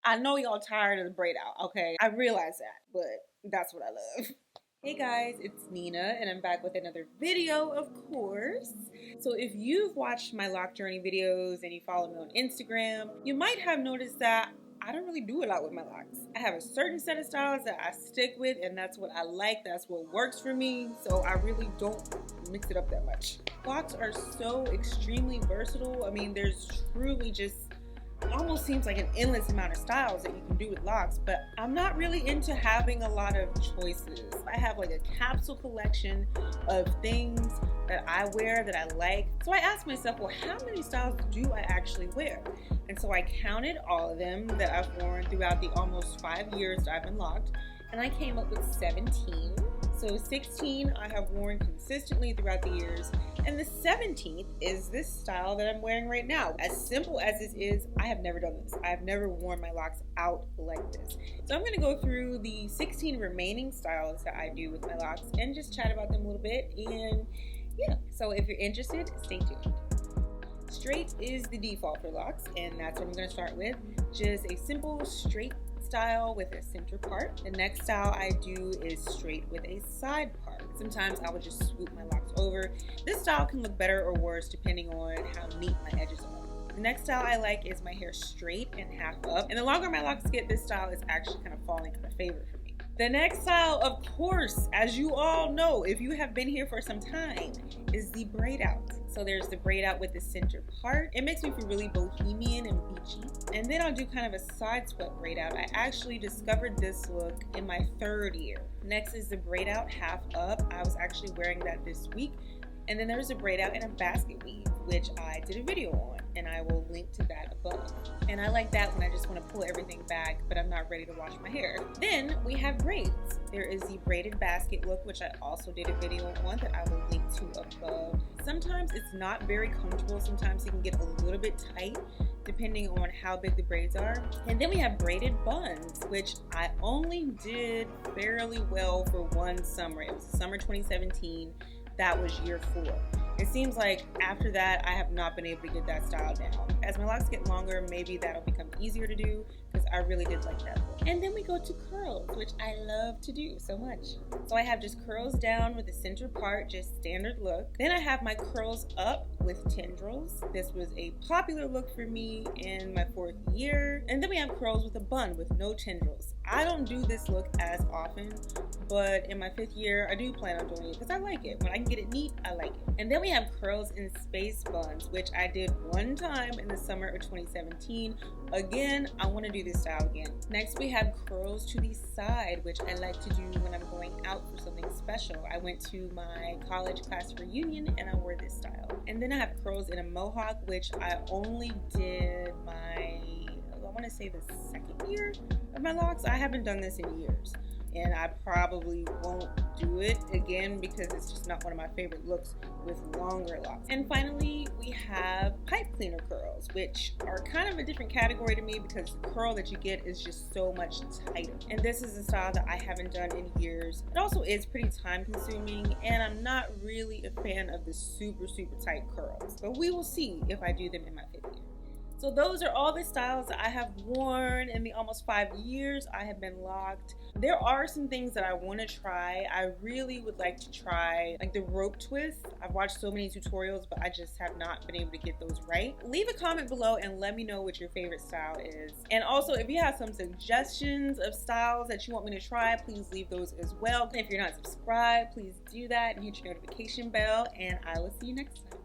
I know y'all tired of the braid out, okay? I realize that, but that's what I love. Hey guys, it's Nina, and I'm back with another video, of course. So if you've watched my lock journey videos and you follow me on Instagram, you might have noticed that I don't really do a lot with my locks. I have a certain set of styles that I stick with, and that's what I like, that's what works for me, so I really don't mix it up that much. Locks are so extremely versatile. I mean, there's truly just, it almost seems like an endless amount of styles that you can do with locks, but I'm not really into having a lot of choices. I have like a capsule collection of things that I wear that I like. So I asked myself, well, how many styles do I actually wear? And so I counted all of them that I've worn throughout the almost 5 years that I've been locked, and I came up with 17. So 16 I have worn consistently throughout the years, and the 17th is this style that I'm wearing right now. As simple as this is, I have never done this. I have never worn my locks out like this. So I'm gonna go through the 16 remaining styles that I do with my locks and just chat about them a little bit, and yeah. So if you're interested, stay tuned. Straight is the default for locks, and that's what I'm gonna start with. Just a simple straight style with a center part. The next style I do is straight with a side part. Sometimes I would just swoop my locks over. This style can look better or worse depending on how neat my edges are. The next style I like is my hair straight and half up, and the longer my locks get, this style is actually kind of falling out of favor for me. The next style, of course, as you all know, if you have been here for some time, is the braid out. So there's the braid out with the center part. It makes me feel really bohemian and beachy. And then I'll do kind of a side swept braid out. I actually discovered this look in my 3rd year. Next is the braid out half up. I was actually wearing that this week. And then there's a braid out in a basket weave, which I did a video on, and I will link to that above. And I like that when I just want to pull everything back, but I'm not ready to wash my hair. Then we have braids. There is the braided basket look, which I also did a video on that I will link to above. Sometimes it's not very comfortable. Sometimes it can get a little bit tight depending on how big the braids are. And then we have braided buns, which I only did fairly well for one summer. It was the summer 2017. That was year 4. It seems like after that, I have not been able to get that style down. As my locks get longer, maybe that'll become easier to do, because I really did like that look. And then we go to curls, which I love to do so much. So I have just curls down with the center part, just standard look. Then I have my curls up with tendrils. This was a popular look for me in my 4th year. And then we have curls with a bun with no tendrils. I don't do this look as often, but in my 5th year, I do plan on doing it because I like it. When I can get it neat, I like it. And then we have curls in space buns, which I did one time in the summer of 2017. Again, I want to do this style again. Next, we have curls to the side, which I like to do when I'm going out for something special. I went to my college class reunion and I wore this style. And then I have curls in a mohawk, which I only did I want to say the 2nd year of my locks. I haven't done this in years, and I probably won't do it again because it's just not one of my favorite looks with longer locks. And finally, we have pipe cleaner curls, which are kind of a different category to me because the curl that you get is just so much tighter. And this is a style that I haven't done in years. It also is pretty time consuming, and I'm not really a fan of the super tight curls, but we will see if I do them in my 5th year. So those are all the styles that I have worn in the almost 5 years I have been locked. There are some things that I want to try. I really would like to try like the rope twist. I've watched so many tutorials, but I just have not been able to get those right. Leave a comment below and let me know what your favorite style is. And also, if you have some suggestions of styles that you want me to try, please leave those as well. And if you're not subscribed, please do that and hit your notification bell, and I will see you next time.